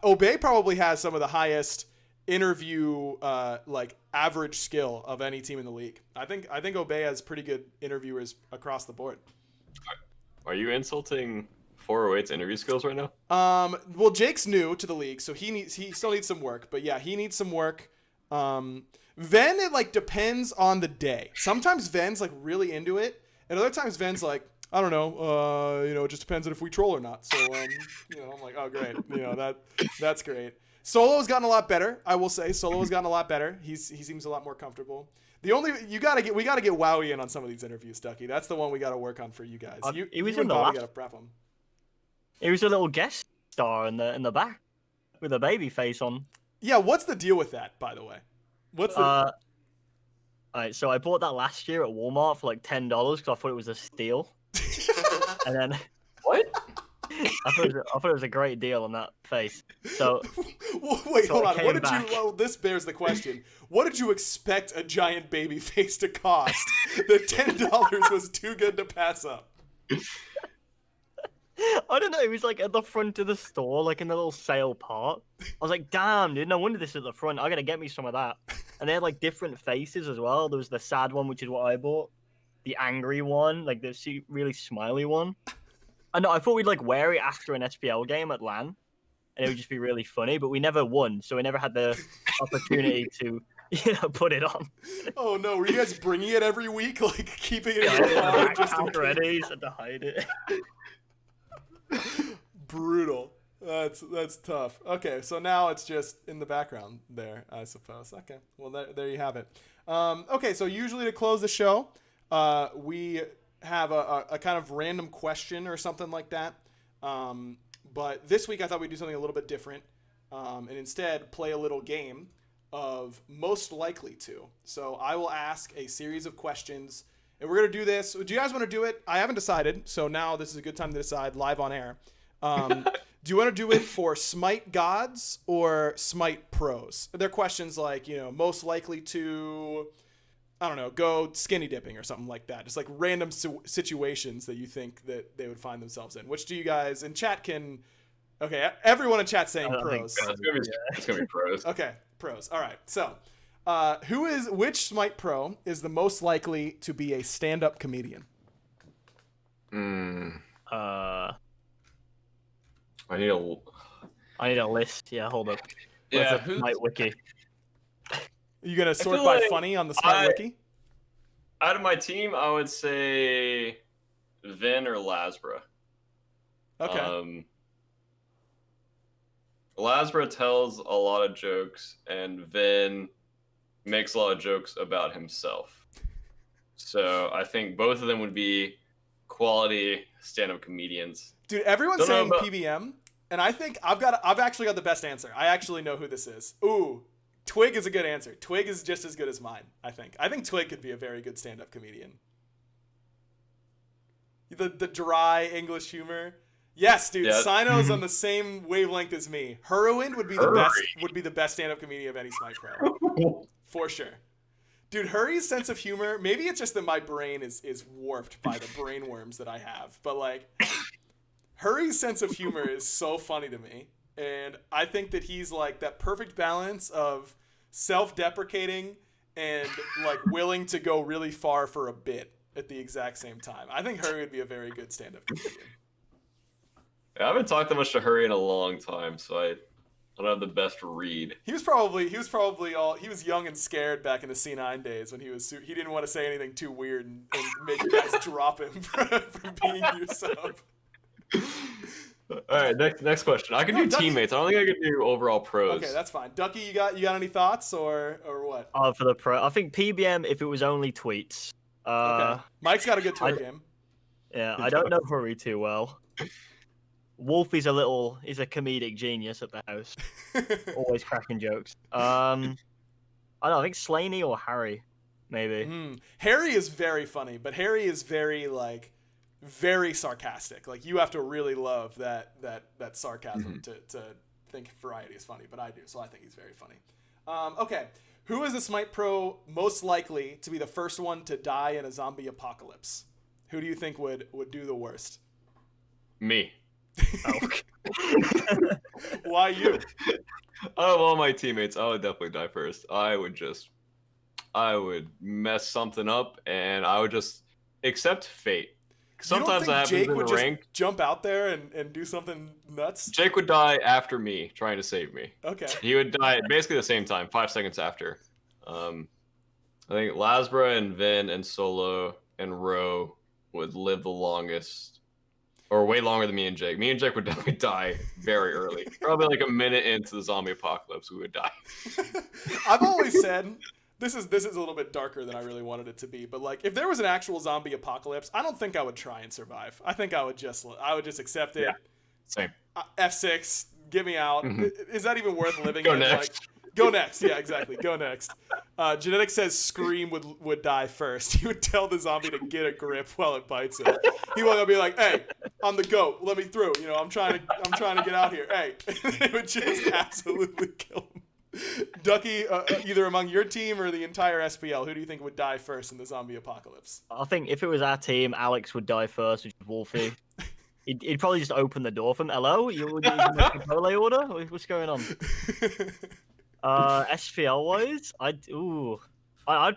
Obey probably has some of the highest interview like average skill of any team in the league. I think Obey has pretty good interviewers across the board. Are you insulting 408's interview skills right now? Well, Jake's new to the league, so he still needs some work. But yeah, he needs some work. Ven, it like depends on the day. Sometimes Ven's like really into it, and other times Ven's like, I don't know, it just depends on if we troll or not. So I'm like, oh great, that's great. Solo's gotten a lot better, I will say. Solo's gotten a lot better. He seems a lot more comfortable. We gotta get Wowie in on some of these interviews, Ducky. That's the one we gotta work on for you guys. He was in the last. Gotta prep him. He was a little guest star in the back with a baby face on. Yeah, what's the deal with that, by the way? What's the? Alright, so I bought that last year at Walmart for like $10 because I thought it was a steal, and then what? I thought it was a great deal on that face. So wait, hold on. What did you? Well, this bears the question. What did you expect a giant baby face to cost? The $10 was too good to pass up. I don't know. It was like at the front of the store, like in the little sale part. I was like, damn, dude, no wonder this is at the front. I gotta get me some of that. And they had like different faces as well. There was the sad one, which is what I bought. The angry one, like the really smiley one. I know. I thought we'd like wear it after an SPL game at LAN, and it would just be really funny. But we never won, so we never had the opportunity to, put it on. Oh no! Were you guys bringing it every week, like keeping it in your car just already? So to hide it. Brutal. That's tough. Okay, so now it's just in the background there, I suppose. Okay, well there you have it. Okay, so usually to close the show, we have a kind of random question or something like that. But this week I thought we'd do something a little bit different. and instead play a little game of most likely to. So I will ask a series of questions, and we're going to do this. Do you guys want to do it? I haven't decided, so now this is a good time to decide live on air. Do you want to do it for Smite gods or Smite pros? They're questions like, most likely to, I don't know, go skinny dipping or something like that. Just like random situations that you think that they would find themselves in. Which do you guys in chat can? Okay, everyone in chat saying pros. It's gonna be pros. Okay, pros. All right. So, which Smite pro is the most likely to be a stand-up comedian? I need a list. Yeah, hold up. Yeah, Smite wiki. Are you gonna sort by funny on the Smite wiki? Out of my team, I would say Vin or Lasbra. Okay. Lasbra tells a lot of jokes, and Vin makes a lot of jokes about himself. So I think both of them would be quality stand-up comedians. Dude, everyone's saying PBM, and I think I've actually got the best answer. I actually know who this is. Ooh, Twig is a good answer. Twig is just as good as mine, I think. I think Twig could be a very good stand-up comedian. The dry English humor. Yes, dude. Yeah. Sino's on the same wavelength as me. Heroin would be the best stand-up comedian of any Smite pro. For sure. Dude, Hurry's sense of humor, maybe it's just that my brain is warped by the brain worms that I have, but like Hurry's sense of humor is so funny to me, and I think that he's like that perfect balance of self-deprecating and like willing to go really far for a bit at the exact same time. I think Hurry would be a very good stand-up comedian. I haven't talked that much to Hurry in a long time, so I don't have the best read. He was young and scared back in the C9 days when he didn't want to say anything too weird and make you guys drop him from being yourself. All right, next question. I can do Ducky. teammates. I don't think I can do overall pros. Okay, that's fine. Ducky, you got any thoughts or what? For the pro, I think PBM if it was only tweets. Okay. Mike's got a good Twitter game. Yeah, I don't know Hurry too well. Wolfie's he's a comedic genius at the house. Always cracking jokes. I don't know, I think Slaney or Harry, maybe. Harry is very funny, but Harry is very sarcastic. Like you have to really love that sarcasm to think variety is funny, but I do, so I think he's very funny. Okay. Who is the Smite pro most likely to be the first one to die in a zombie apocalypse? Who do you think would do the worst? Me. Why you? Out of all my teammates, I would definitely die first. I would mess something up, and I would just accept fate. Sometimes that happens Jake in would the rank. Just jump out there and do something nuts? Jake would die after me, trying to save me. Okay. He would die basically the same time, 5 seconds after. I think Lasbra and Vin and Solo and Ro would live the longest, or way longer than me and Jake. Me and Jake would definitely die very early. Probably like a minute into the zombie apocalypse, we would die. I've always said, this is a little bit darker than I really wanted it to be, but like if there was an actual zombie apocalypse, I don't think I would try and survive. I think I would just accept it. Yeah, same. F6, get me out. Is that even worth living? Go next. Go next. Yeah, exactly. Go next. Genetic says Scream would die first. He would tell the zombie to get a grip while it bites him. He would be like, "Hey, I'm the goat. Let me through. I'm trying to get out here. Hey," it would just absolutely kill him. Ducky, either among your team or the entire SPL, who do you think would die first in the zombie apocalypse? I think if it was our team, Alex would die first, which is Wolfie. He'd probably just open the door for him. Hello, you making a Pole order? What's going on? SPL wise, I'd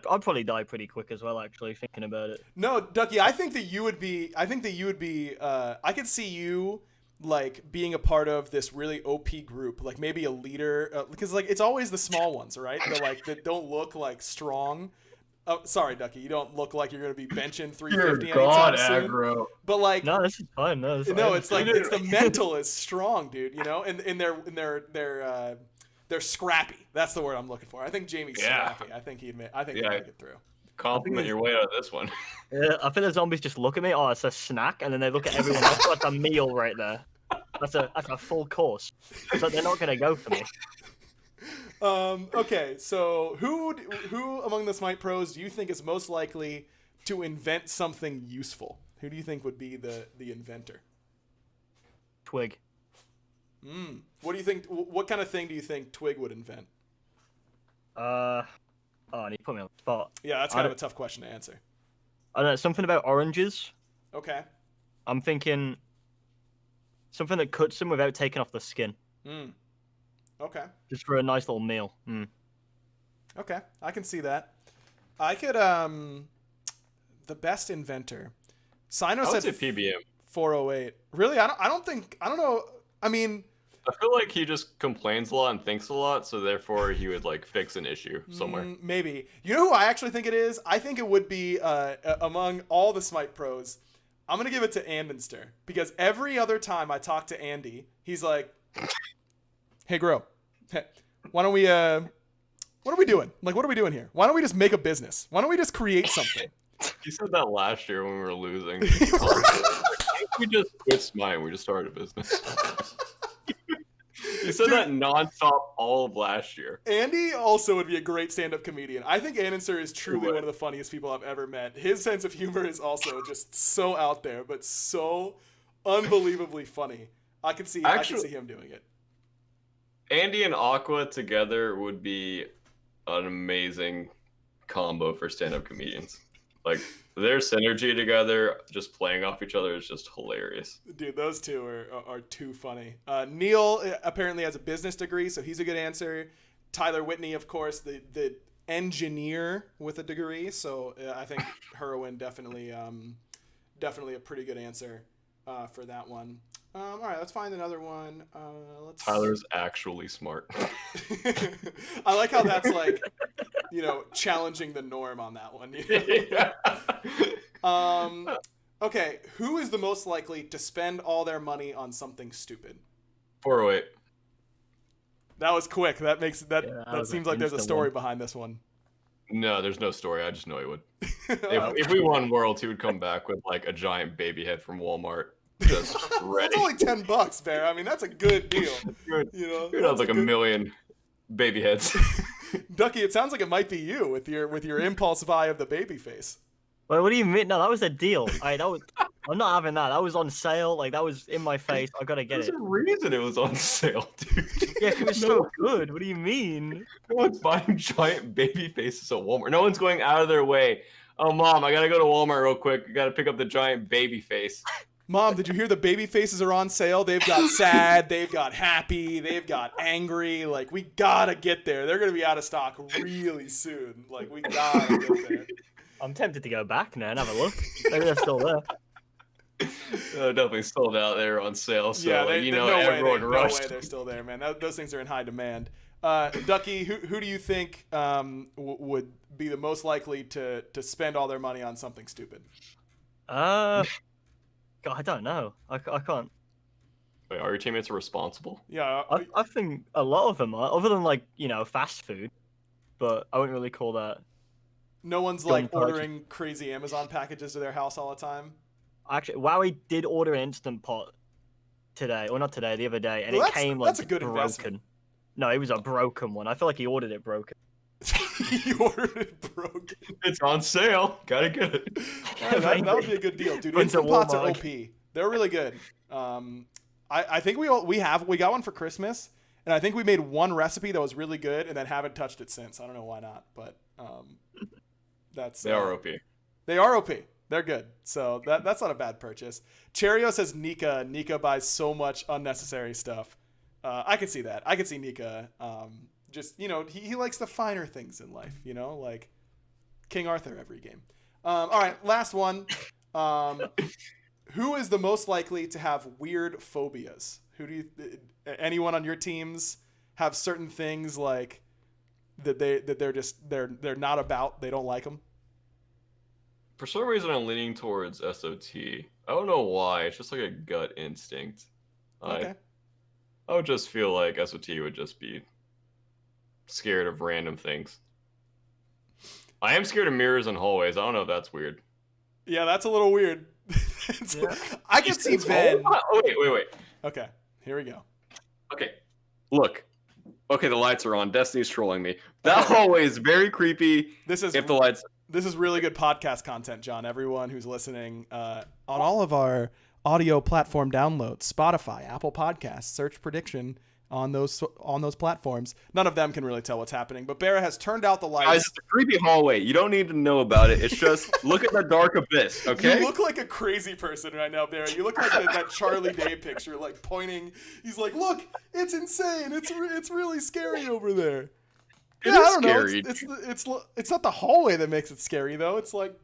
probably die pretty quick as well. Actually, thinking about it. No, Ducky, I think that you would be. I could see you like being a part of this really OP group, like maybe a leader, because like it's always the small ones, right? That don't look like strong. Oh, sorry, Ducky, you don't look like you're gonna be benching 350 anytime soon. Aggro. But like, no, this is fine. No, it's like it's the mental is strong, dude. And they're scrappy. That's the word I'm looking for. I think Jamie's scrappy. I think he'd make it through. Compliment your way out of this one. Yeah, I think the zombies just look at me. Oh, it's a snack, and then they look at everyone else like a meal right there. That's a full course. So they're not gonna go for me. Okay, so who among the Smite pros do you think is most likely to invent something useful? Who do you think would be the inventor? Twig. What do you think? What kind of thing do you think Twig would invent? Oh, you put me on the spot. Yeah, that's kind of a tough question to answer. I don't know, something about oranges. Okay. I'm thinking something that cuts them without taking off the skin. Okay. Just for a nice little meal. Okay, I can see that. I could the best inventor. Sino I would said say PBM. 408. Really? I don't know. I mean, I feel like he just complains a lot and thinks a lot, so therefore he would like fix an issue somewhere. Maybe. You know who I actually think it is? I think it would be among all the Smite pros. I'm gonna give it to Andenster because every other time I talk to Andy, he's like, "Hey, Gro, hey, why don't we what are we doing? Like, what are we doing here? Why don't we just make a business? Why don't we just create something?" He said that last year when we were losing. We just quit Smite. We just started a business. He said that nonstop all of last year. Andy also would be a great stand-up comedian. I think Andenster is truly one of the funniest people I've ever met. His sense of humor is also just so out there, but so unbelievably funny. I could see him doing it. Andy and Aqua together would be an amazing combo for stand-up comedians. Like, their synergy together, just playing off each other, is just hilarious. Dude, those two are too funny. Neil apparently has a business degree, so he's a good answer. Tyler Whitney, of course, the engineer with a degree, so I think Heroin definitely a pretty good answer for that one. All right, let's find another one. Tyler's actually smart. I like how that's like, challenging the norm on that one. Yeah. Okay, who is the most likely to spend all their money on something stupid? 408. That was quick. That seems like there's a story behind this one. No, there's no story. I just know he would. If we won Worlds, he would come back with like a giant baby head from Walmart. Just ready. That's only $10, Bear. I mean, that's a good deal. You'd have like a million baby heads. Ducky, it sounds like it might be you with your impulse buy of the baby face. Wait, what do you mean? No, that was a deal. I'm not having that. That was on sale. Like, that was in my face. I gotta get it. There's a reason it was on sale, dude. Yeah, it was so good. What do you mean? No one's buying giant baby faces at Walmart. No one's going out of their way. Oh, Mom, I gotta go to Walmart real quick. I gotta pick up the giant baby face. Mom, did you hear the baby faces are on sale? They've got sad, they've got happy, they've got angry. Like, we gotta get there. They're gonna be out of stock really soon. Like, we gotta get there. I'm tempted to go back now and have a look. Maybe they're still there. Definitely sold out there on sale. So, yeah, everyone rushed. No way they're still there, man. Those things are in high demand. Ducky, who do you think would be the most likely to spend all their money on something stupid? God, I don't know. I can't. Wait, are your teammates responsible? Yeah. I think a lot of them are, other than like, fast food. But I wouldn't really call that. No one's like ordering crazy Amazon packages to their house all the time. Actually, Wowie did order an Instant Pot today, or not today, the other day, and it came like that's a good broken. Investment. No, it was a broken one. I feel like he ordered it broken. He ordered it broken. It's on sale. Gotta get it. That would be a good deal, dude. Instant Pots are OP. They're really good. I think we got one for Christmas, and I think we made one recipe that was really good, and then haven't touched it since. I don't know why not, but they are OP. They are OP. They're good. So that's not a bad purchase. Cheerio says Nika. Nika buys so much unnecessary stuff. I can see that. I can see Nika. Just, he likes the finer things in life, like King Arthur every game. All right, last one. Who is the most likely to have weird phobias? Anyone on your teams have certain things like that they're not about, they don't like them? For some reason, I'm leaning towards SOT. I don't know why. It's just like a gut instinct. Okay. I would just feel like SOT would just be scared of random things. I am scared of mirrors and hallways. I don't know if that's weird. Yeah, that's a little weird. I can see Ben. Oh, wait. Okay. Here we go. Okay, look. Okay, the lights are on. Destiny's trolling me. That hallway is very creepy. This is if the lights. This is really good podcast content, John. Everyone who's listening on all of our audio platform downloads, Spotify, Apple Podcasts, search prediction on those platforms. None of them can really tell what's happening, but BaRRa has turned out the lights. Guys, it's a creepy hallway. You don't need to know about it. It's just look at the dark abyss, okay? You look like a crazy person right now, BaRRa. You look like that Charlie Day picture, like pointing. He's like, "Look, it's insane. It's really scary over there." It I is don't scary. know. It's not the hallway that makes it scary though. It's like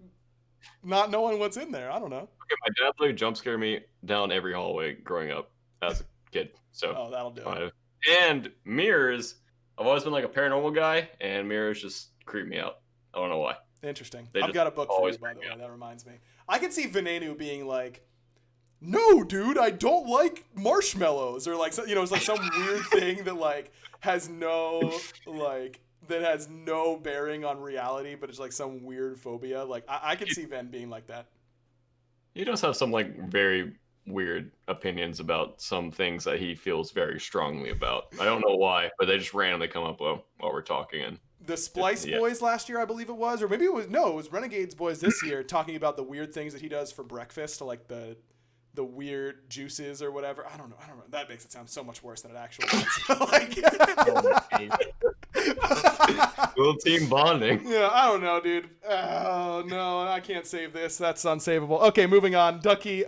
not knowing what's in there. I don't know. Okay, my dad literally jump scared me down every hallway growing up as a kid. So that'll do it. And mirrors, I've always been like a paranormal guy, and mirrors just creep me out. I don't know why. Interesting. They I've just got a book for always you, by the way. creep me That reminds me. I can see Venenu being like, "No, dude, I don't like marshmallows," or like, it's like some weird thing that like has no bearing on reality, but it's like some weird phobia. Like I can see Ven being like that. He does have some like very weird opinions about some things that he feels very strongly about. I don't know why, but they just randomly come up while we're talking. And the Splice Boys last year, I believe it was, or maybe it was Renegades Boys this year, talking about the weird things that he does for breakfast, like the weird juices or whatever. I don't know. That makes it sound so much worse than it actually is. Little team bonding. Yeah, I don't know, dude. Oh no, I can't save this. That's unsavable. Okay, moving on. Ducky,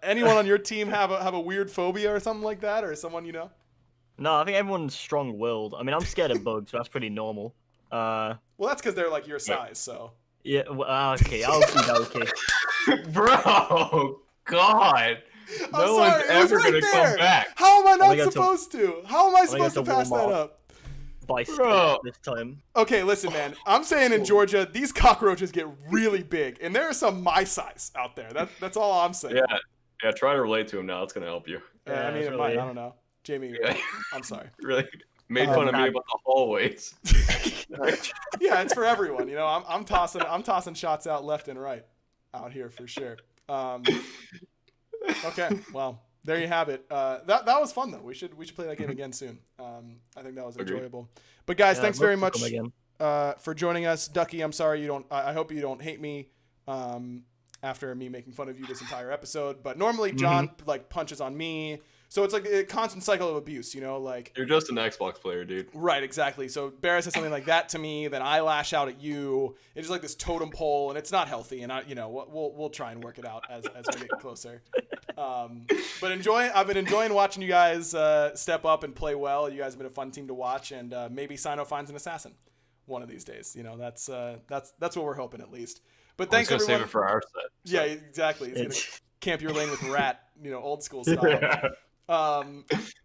anyone on your team have a weird phobia or something like that, or someone you know? No, I think everyone's strong-willed. I mean, I'm scared of bugs, so that's pretty normal. Well, that's because they're like your size, so. Yeah. Well, okay. Okay. Bro, God. No one's ever going to come back. How am I not supposed to? How am I supposed to pass that up? By this time. Okay, listen, man. I'm saying in Georgia, these cockroaches get really big, and there are some my size out there. That's all I'm saying. Yeah. Try to relate to him now. It's going to help you. I mean, it might. I don't know. Jamie, I'm sorry. Really made fun of me about the hallways. Yeah, it's for everyone. I'm tossing shots out left and right out here for sure. Okay, well, there you have it. That was fun though. We should play that game again soon. I think that was enjoyable. But guys, thanks very much for joining us. Ducky, I'm sorry I hope you don't hate me after me making fun of you this entire episode. But normally John like punches on me. So it's like a constant cycle of abuse, like... You're just an Xbox player, dude. Right, exactly. So BaRRa says something like that to me, then I lash out at you. It's just like this totem pole, and it's not healthy, and we'll try and work it out as we get closer. But I've been enjoying watching you guys step up and play well. You guys have been a fun team to watch, and maybe Sino finds an assassin one of these days. That's what we're hoping at least. But thanks, everyone. Save it for our set. So. Yeah, exactly. He's gonna camp your lane with Rat, old school style. Yeah.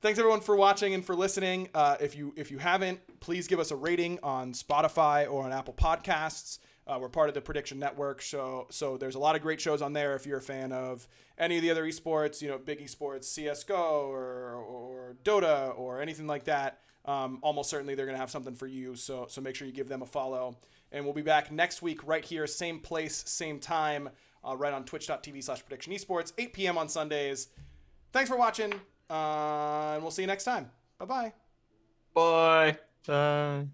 Thanks everyone for watching and for listening. If you haven't, please give us a rating on Spotify or on Apple Podcasts. We're part of the Prediction Network, so there's a lot of great shows on there. If you're a fan of any of the other esports, big esports, CS:GO or Dota or anything like that, almost certainly they're gonna have something for you. So make sure you give them a follow. And we'll be back next week right here, same place, same time, right on twitch.tv/PredictionEsports, 8 p.m. on Sundays. Thanks for watching. And we'll see you next time. Bye-bye. Bye. Bye.